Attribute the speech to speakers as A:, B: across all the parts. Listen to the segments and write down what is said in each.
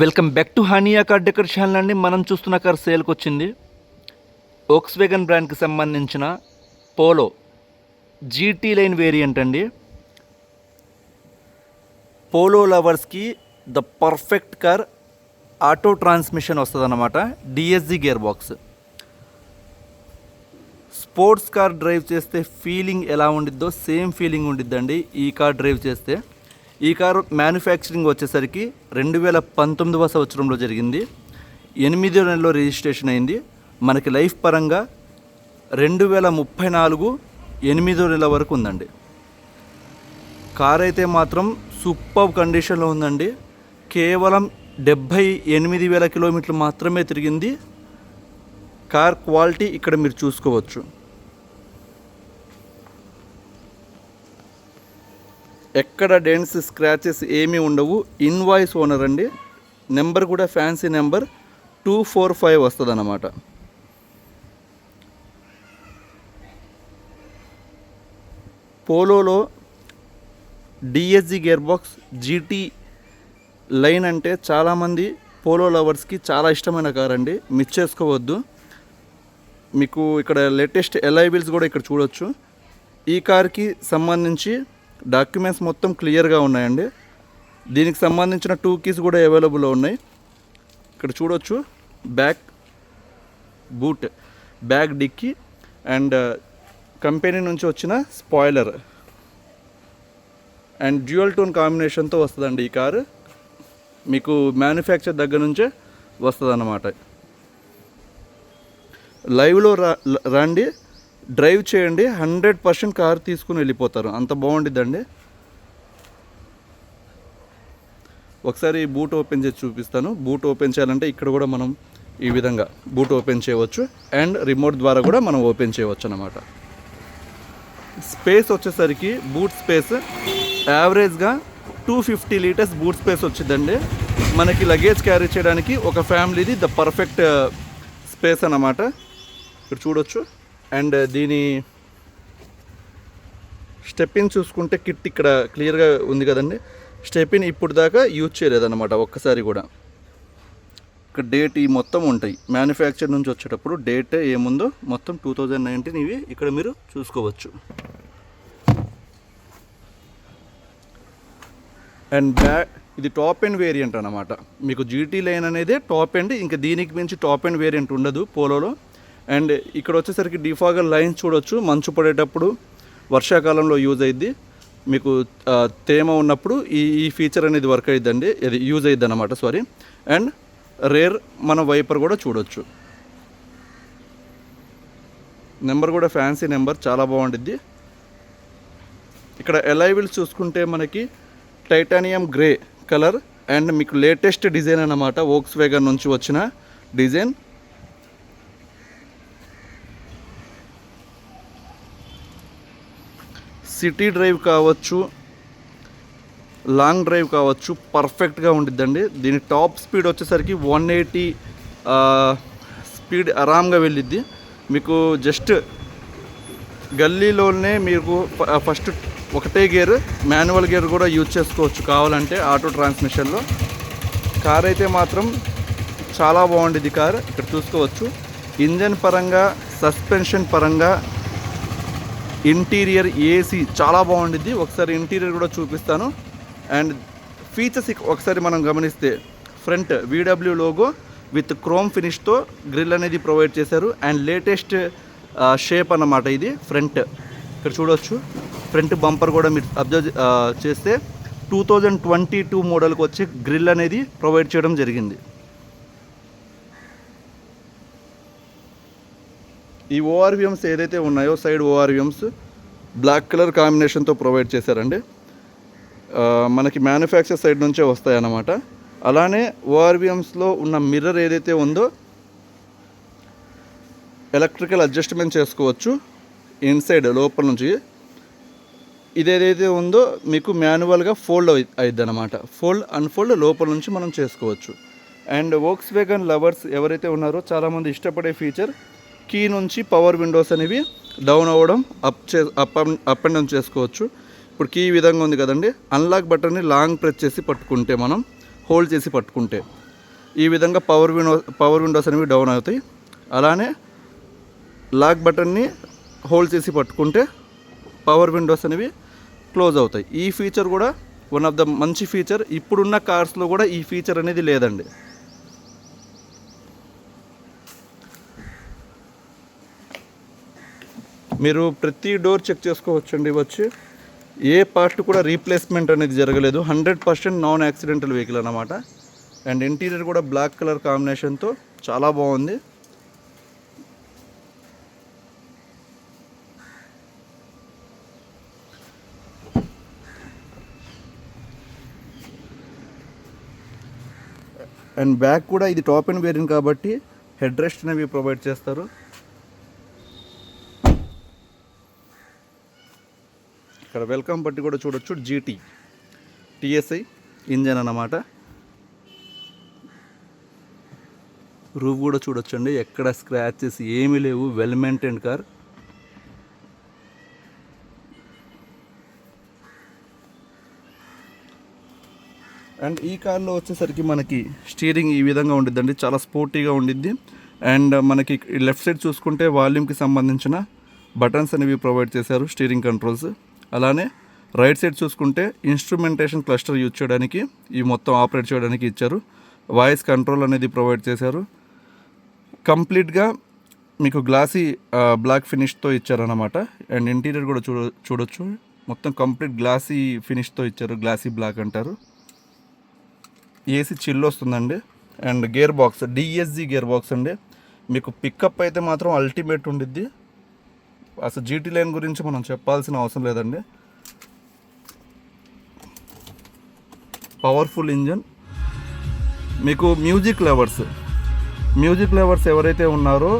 A: Welcome back to Haniya car decor channel అండి. మనం చూస్తున్న కార్ సేల్కి వచ్చింది. వోక్స్వేగన్ బ్రాండ్కి సంబంధించిన పోలో జీటీ లైన్ వేరియంట్ అండి. పోలో లవర్స్కి the perfect car. Auto transmission వస్తుంది అన్నమాట. DSG gear box. Sports car drive చేస్తే ఫీలింగ్ ఎలా ఉండిద్దో సేమ్ ఫీలింగ్ ఉండిద్దండి ఈ కార్ డ్రైవ్ చేస్తే. ఈ కారు మ్యానుఫ్యాక్చరింగ్ వచ్చేసరికి 2019 సంవత్సరంలో జరిగింది. 8వ నెలలో రిజిస్ట్రేషన్ అయింది. మనకి లైఫ్ పరంగా 2034 8వ నెల వరకు ఉందండి. కార్ అయితే మాత్రం సూపర్ కండిషన్లో ఉందండి. కేవలం 78,000 కిలోమీటర్లు మాత్రమే తిరిగింది. కార్ క్వాలిటీ ఇక్కడ మీరు చూసుకోవచ్చు. ఎక్కడ డెంట్స్ స్క్రాచెస్ ఏమీ ఉండవు. ఇన్వాయిస్ ఓనర్ అండి. నెంబర్ కూడా ఫ్యాన్సీ నెంబర్ 245 వస్తుంది అన్నమాట. పోలోలో DSG gear box GT line అంటే చాలామంది పోలో లవర్స్కి చాలా ఇష్టమైన కార్ అండి. మిస్ చేసుకోవద్దు. మీకు ఇక్కడ లేటెస్ట్ ఎల్ఐ వీల్స్ కూడా ఇక్కడ చూడొచ్చు. ఈ కార్కి సంబంధించి డాక్యుమెంట్స్ మొత్తం క్లియర్గా ఉన్నాయండి. దీనికి సంబంధించిన 2 కీస్ కూడా అవైలబుల్లో ఉన్నాయి. ఇక్కడ చూడొచ్చు. Back boot, back dickey and company నుంచి వచ్చిన స్పాయిలర్ అండ్ డ్యూయల్ టోన్ కాంబినేషన్తో వస్తుందండి ఈ కారు. మీకు మ్యానుఫ్యాక్చర్ దగ్గర నుంచే వస్తుంది అన్నమాట. లైవ్లో రండి, డ్రైవ్ చేయండి. 100% కార్ తీసుకుని వెళ్ళిపోతారు. అంత బాగుండిద్దండి. ఒకసారి బూట్ ఓపెన్ చేసి చూపిస్తాను. బూట్ ఓపెన్ చేయాలంటే ఇక్కడ కూడా మనం ఈ విధంగా బూట్ ఓపెన్ చేయవచ్చు అండ్ రిమోట్ ద్వారా కూడా మనం ఓపెన్ చేయవచ్చు అన్నమాట. స్పేస్ వచ్చేసరికి బూట్ స్పేస్ యావరేజ్గా 250 లీటర్స్ బూట్ స్పేస్ వచ్చిందండి. మనకి లగేజ్ క్యారీ చేయడానికి ఒక ఫ్యామిలీది ద పర్ఫెక్ట్ స్పేస్ అన్నమాట. ఇక్కడ చూడొచ్చు. అండ్ దీని స్టెప్పిన్ చూసుకుంటే కిట్ ఇక్కడ క్లియర్గా ఉంది కదండి. స్టెప్పిన్ ఇప్పుడు దాకా యూజ్ చేయలేదన్నమాట ఒక్కసారి కూడా. ఇక్కడ డేట్ ఈ మొత్తం ఉంటాయి. మ్యానుఫ్యాక్చర్ నుంచి వచ్చేటప్పుడు డేట్ ఏముందో మొత్తం 2019 ఇవి ఇక్కడ మీరు చూసుకోవచ్చు. అండ్ ఇది టాప్ ఎండ్ వేరియంట్ అన్నమాట. మీకు జీటీ లైన్ అనేది టాప్ ఎండ్. ఇంకా దీనికి మించి టాప్ ఎండ్ వేరియంట్ ఉండదు పోలోలో. అండ్ ఇక్కడ వచ్చేసరికి డిఫాగర్ లైన్స్ చూడొచ్చు. మంచు పడేటప్పుడు వర్షాకాలంలో యూజ్ అయ్యిద్ది. మీకు తేమ ఉన్నప్పుడు ఈ ఫీచర్ అనేది వర్క్ అయ్యిద్దండి. ఇది యూజ్ అయ్యిద్ది అన్నమాట. సారీ. అండ్ రేర్ మన వైపర్ కూడా చూడొచ్చు. నెంబర్ కూడా ఫ్యాన్సీ నెంబర్, చాలా బాగుండిద్ది. ఇక్కడ ఎల్ఐ వీల్స్ చూసుకుంటే మనకి టైటానియం గ్రే కలర్ అండ్ మీకు లేటెస్ట్ డిజైన్ అన్నమాట. వోక్స్వేగన్ నుంచి వచ్చిన డిజైన్. సిటీ డ్రైవ్ కావచ్చు, లాంగ్ డ్రైవ్ కావచ్చు, పర్ఫెక్ట్గా ఉండిద్దండి. దీని టాప్ స్పీడ్ వచ్చేసరికి 180 స్పీడ్ ఆరామ్గా వెళ్ళిద్ది. మీకు జస్ట్ గల్లీలోనే మీకు ఫస్ట్ ఒకటే గేర్, మాన్యువల్ గేర్ కూడా యూజ్ చేసుకోవచ్చు కావాలంటే ఆటో ట్రాన్స్మిషన్లో. కార్ అయితే మాత్రం చాలా బాగుండిద్ది కార్. ఇక్కడ చూసుకోవచ్చు. ఇంజన్ పరంగా, సస్పెన్షన్ పరంగా, ఇంటీరియర్, ఏసీ చాలా బాగుండిద్ది. ఒకసారి ఇంటీరియర్ కూడా చూపిస్తాను. అండ్ ఫీచర్స్ ఒకసారి మనం గమనిస్తే front VW logo with chrome ఫినిష్తో గ్రిల్ అనేది ప్రొవైడ్ చేశారు. అండ్ లేటెస్ట్ షేప్ అన్నమాట ఇది ఫ్రంట్. ఇక్కడ చూడవచ్చు. ఫ్రంట్ బంపర్ కూడా మీరు అబ్జర్వ్ చేస్తే 2022 మోడల్కి వచ్చి గ్రిల్ అనేది ప్రొవైడ్ చేయడం జరిగింది. ఈ ఓఆర్విఎమ్స్ ఏదైతే ఉన్నాయో సైడ్ ఓఆర్విఎమ్స్ బ్లాక్ కలర్ కాంబినేషన్తో ప్రొవైడ్ చేశారండి. మనకి మ్యానుఫ్యాక్చర్ సైడ్ నుంచే వస్తాయన్నమాట. అలానే ఓఆర్విఎమ్స్లో ఉన్న మిర్రర్ ఏదైతే ఉందో ఎలక్ట్రికల్ అడ్జస్ట్మెంట్ చేసుకోవచ్చు ఇన్సైడ్ లోపల నుంచి. ఇదేదైతే ఉందో మీకు మాన్యువల్గా ఫోల్డ్ అయిద్ది అనమాట. ఫోల్డ్ అన్ఫోల్డ్ లోపల నుంచి మనం చేసుకోవచ్చు. అండ్ వోక్స్వేగన్ లవర్స్ ఎవరైతే ఉన్నారో చాలామంది ఇష్టపడే ఫీచర్ కీ నుంచి పవర్ విండోస్ అనేవి డౌన్ అవ్వడం, అప్ అండ్ డౌన్ చేసుకోవచ్చు. ఇప్పుడు కీ ఈ విధంగా ఉంది కదండి. అన్లాక్ బటన్ని లాంగ్ ప్రెస్ చేసి పట్టుకుంటే, మనం హోల్డ్ చేసి పట్టుకుంటే ఈ విధంగా పవర్ విండోస్ అనేవి డౌన్ అవుతాయి. అలానే లాక్ బటన్ని హోల్డ్ చేసి పట్టుకుంటే పవర్ విండోస్ అనేవి క్లోజ్ అవుతాయి. ఈ ఫీచర్ కూడా వన్ ఆఫ్ ద మంచి ఫీచర్. ఇప్పుడున్న కార్స్లో కూడా ఈ ఫీచర్ అనేది లేదండి. మీరు ప్రతి డోర్ చెక్ చేసుకోవచ్చండి. వచ్చి ఏ పార్ట్ కూడా రీప్లేస్మెంట్ అనేది జరగలేదు. 100% నాన్ యాక్సిడెంటల్ వెహికల్ అన్నమాట. అండ్ ఇంటీరియర్ కూడా బ్లాక్ కలర్ కాంబినేషన్తో చాలా బాగుంది. అండ్ బ్యాక్ కూడా ఇది టాప్ అండ్ వేరియంట్ కాబట్టి హెడ్ రెస్ట్ అనేవి ప్రొవైడ్ చేస్తారు. ఇక్కడ వెల్కమ్ బట్టి కూడా చూడొచ్చు. జీటీ టీఎస్ఐ ఇంజన్ అన్నమాట. రూఫ్ కూడా చూడొచ్చండి, ఎక్కడ స్క్రాచెస్ ఏమీ లేవు. Well maintained car. అండ్ ఈ కార్లో వచ్చేసరికి మనకి స్టీరింగ్ ఈ విధంగా ఉండిద్దండి, చాలా స్పోర్టీగా ఉండిద్ది. అండ్ మనకి లెఫ్ట్ సైడ్ చూసుకుంటే వాల్యూమ్కి సంబంధించిన బటన్స్ అనేవి ప్రొవైడ్ చేశారు, స్టీరింగ్ కంట్రోల్స్. అలానే రైట్ సైడ్ చూసుకుంటే ఇన్స్ట్రుమెంటేషన్ క్లస్టర్ యూజ్ చేయడానికి, ఈ మొత్తం ఆపరేట్ చేయడానికి ఇచ్చారు. వాయిస్ కంట్రోల్ అనేది ప్రొవైడ్ చేశారు. కంప్లీట్గా మీకు గ్లాసీ బ్లాక్ ఫినిష్తో ఇచ్చారన్నమాట. అండ్ ఇంటీరియర్ కూడా చూడొచ్చు, మొత్తం కంప్లీట్ గ్లాసీ ఫినిష్తో ఇచ్చారు. గ్లాసీ బ్లాక్ అంటారు. ఏసీ చిల్ వస్తుందండి. And gear box DSG gear box అండి. మీకు పికప్ అయితే మాత్రం అల్టిమేట్ ఉండిద్ది. అసలు జీటీ లైన్ గురించి మనం చెప్పాల్సిన అవసరం లేదండి. Powerful engine. మీకు మ్యూజిక్ లవర్స్ ఎవరైతే ఉన్నారో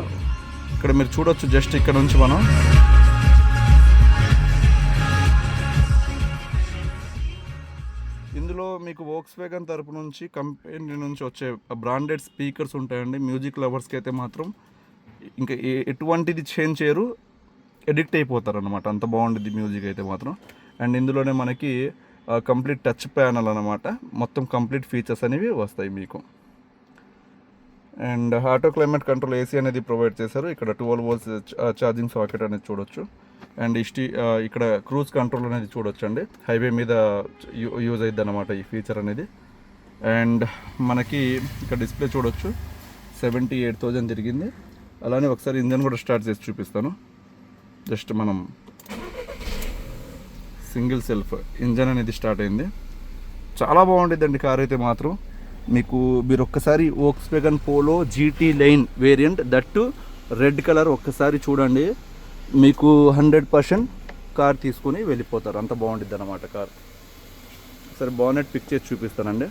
A: ఇక్కడ మీరు చూడొచ్చు. జస్ట్ ఇక్కడ నుంచి మనం ఇందులో మీకు వోక్స్‌వ్యాగన్ తరపు నుంచి కంపెనీ నుంచి వచ్చే బ్రాండెడ్ స్పీకర్స్ ఉంటాయండి. మ్యూజిక్ లవర్స్కి అయితే మాత్రం ఇంకా ఎటువంటిది చేంజ్ చేయరు, ఎడిక్ట్ అయిపోతారు అనమాట. అంత బాగుంటుంది మ్యూజిక్ అయితే మాత్రం. అండ్ ఇందులోనే మనకి కంప్లీట్ టచ్ ప్యానల్ అనమాట. మొత్తం కంప్లీట్ ఫీచర్స్ అనేవి వస్తాయి మీకు. And auto climate control AC అనేది ప్రొవైడ్ చేశారు. ఇక్కడ 12 volts ఛార్జింగ్ సాకెట్ అనేది చూడొచ్చు. అండ్ ఇక్కడ క్రూజ్ కంట్రోల్ అనేది చూడొచ్చు అండి. హైవే మీద యూజ్ అవుతుంది అన్నమాట ఈ ఫీచర్ అనేది. అండ్ మనకి ఇక్కడ డిస్ప్లే చూడొచ్చు, 78,000 తిరిగింది. అలానే ఒకసారి ఇంజన్ కూడా స్టార్ట్ చేసి చూపిస్తాను. జస్ట్ మనం సింగిల్ సెల్ఫ్ ఇంజన్ అనేది స్టార్ట్ అయింది. చాలా బాగుంటుందండి కార్ అయితే మాత్రం. మీరు ఒక్కసారి Volkswagen polo GT line variant, that red colour ఒక్కసారి చూడండి, మీకు 100% కార్ తీసుకుని వెళ్ళిపోతారు. అంత బాగుంటుంది అన్నమాట కార్. సరే బానెట్ పిక్ చేసి చూపిస్తానండి.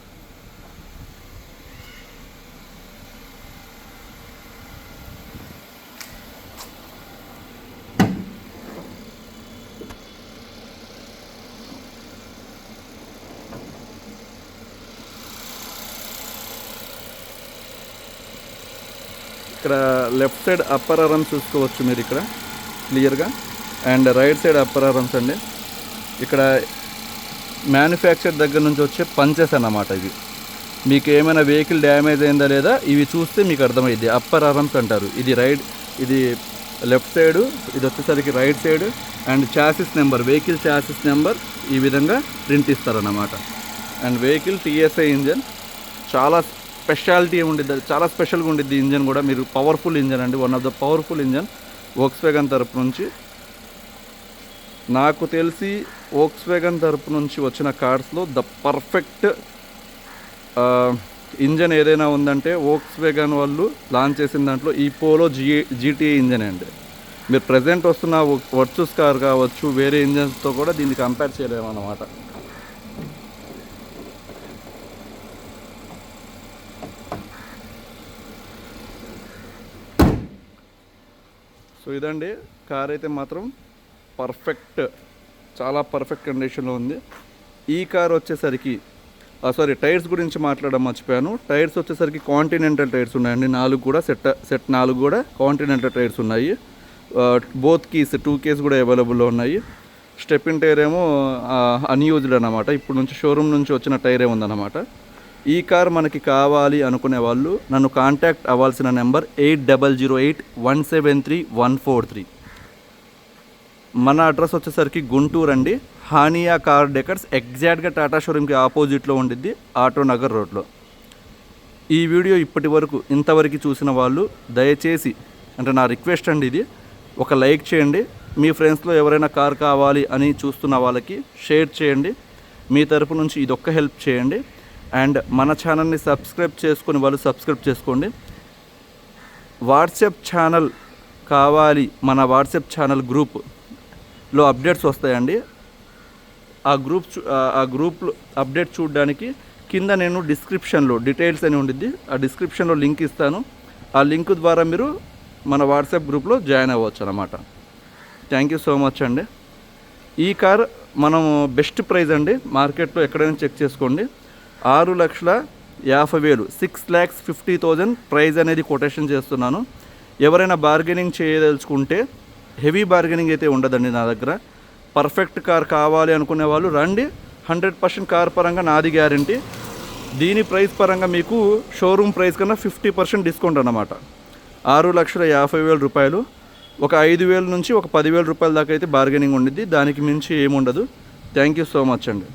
A: ఇక్కడ లెఫ్ట్ సైడ్ అప్పర్ ఆర్మ్స్ చూసుకోవచ్చు మీరు ఇక్కడ క్లియర్గా. And right side upper arms అండి. ఇక్కడ మ్యానుఫ్యాక్చర్ దగ్గర నుంచి వచ్చే పంచెస్ అన్నమాట ఇవి. మీకు ఏమైనా వెహికల్ డ్యామేజ్ అయిందా లేదా ఇవి చూస్తే మీకు అర్థమైంది. అప్పర్ ఆర్మ్స్ అంటారు. ఇది లెఫ్ట్ సైడు, ఇది వచ్చేసరికి right side. And chassis number, vehicle chassis number ఈ విధంగా ప్రింట్ ఇస్తారన్నమాట. అండ్ వెహికల్ టీఎస్ఐ ఇంజన్ చాలా స్పెషాలిటీ ఉండిద్ది, చాలా స్పెషల్గా ఉండిద్ది ఇంజన్ కూడా. మీరు పవర్ఫుల్ ఇంజన్ అండి, one of the powerful engine Volkswagen తరపు నుంచి. నాకు తెలిసి వోక్స్‌వ్యాగన్ తరపు నుంచి వచ్చిన కార్స్లో ద పర్ఫెక్ట్ ఇంజన్ ఏదైనా ఉందంటే వోక్స్‌వ్యాగన్ వాళ్ళు లాంచ్ చేసిన దాంట్లో ఈ పోలో జీటీఏ ఇంజన్ అండి. మీరు ప్రజెంట్ వస్తున్న వర్చుస్ కార్ కావచ్చు, వేరే ఇంజన్స్తో కూడా దీన్ని కంపేర్ చేయలేము అన్నమాట. సో ఇదండి కార్ అయితే మాత్రం పర్ఫెక్ట్, చాలా పర్ఫెక్ట్ కండిషన్లో ఉంది. ఈ కార్ వచ్చేసరికి టైర్స్ గురించి మాట్లాడడం మర్చిపోయాను. టైర్స్ వచ్చేసరికి కాంటినెంటల్ టైర్స్ ఉన్నాయండి. 4 కూడా సెట్ 4 కూడా కాంటినెంటల్ టైర్స్ ఉన్నాయి. బోత్ కీస్ 2 కేస్ కూడా అవైలబుల్లో ఉన్నాయి. స్టెప్ ఇన్ టైర్ ఏమో అన్యూజ్డ్ అన్నమాట. ఇప్పుడు నుంచి షోరూమ్ నుంచి వచ్చిన టైరే ఉందన్నమాట. ఈ కార్ మనకి కావాలి అనుకునే వాళ్ళు నన్ను కాంటాక్ట్ అవ్వాల్సిన నెంబర్ 8008173143. మన అడ్రస్ వచ్చేసరికి గుంటూరు అండి. హానియా కార్ డెకర్స్ ఎగ్జాక్ట్గా టాటా షోరూమ్కి ఆపోజిట్లో ఉండిద్ది, ఆటో నగర్ రోడ్లో. ఈ వీడియో ఇప్పటి వరకు ఇంతవరకు చూసిన వాళ్ళు దయచేసి, అంటే నా రిక్వెస్ట్ అండి ఇది, ఒక లైక్ చేయండి. మీ ఫ్రెండ్స్లో ఎవరైనా కార్ కావాలి అని చూస్తున్న వాళ్ళకి షేర్ చేయండి. మీ తరపు నుంచి ఇదొక్క హెల్ప్ చేయండి. అండ్ మన ఛానల్ని సబ్స్క్రైబ్ చేసుకుని వాళ్ళు సబ్స్క్రైబ్ చేసుకోండి. వాట్సాప్ ఛానల్ కావాలి, మన వాట్సాప్ ఛానల్ గ్రూప్లో అప్డేట్స్ వస్తాయండి. ఆ గ్రూప్లో అప్డేట్ చూడడానికి కింద నేను డిస్క్రిప్షన్లో డీటెయిల్స్ అని ఉండిద్ది, ఆ డిస్క్రిప్షన్లో లింక్ ఇస్తాను. ఆ లింక్ ద్వారా మీరు మన వాట్సాప్ గ్రూప్లో జాయిన్ అవ్వచ్చు అన్నమాట. థ్యాంక్ యూ సో మచ్ అండి. ఈ కార్ మనం బెస్ట్ ప్రైస్ అండి, మార్కెట్లో ఎక్కడైనా చెక్ చేసుకోండి. 6,50,000 6,50,000 ప్రైస్ అనేది కొటేషన్ చేస్తున్నాను. ఎవరైనా బార్గెనింగ్ చేయదలుచుకుంటే హెవీ బార్గెనింగ్ అయితే ఉండదండి నా దగ్గర. పర్ఫెక్ట్ కార్ కావాలి అనుకునే వాళ్ళు రండి. 100% కార్ పరంగా నాది గ్యారంటీ. దీని ప్రైస్ పరంగా మీకు షోరూమ్ ప్రైస్ కన్నా 50% డిస్కౌంట్ అన్నమాట. 6,50,000 రూపాయలు. ఒక 5,000 నుంచి ఒక 10,000 రూపాయల దాకా అయితే బార్గెనింగ్ ఉండిద్ది, దానికి మించి ఏముండదు. థ్యాంక్ యూ సో మచ్ అండి.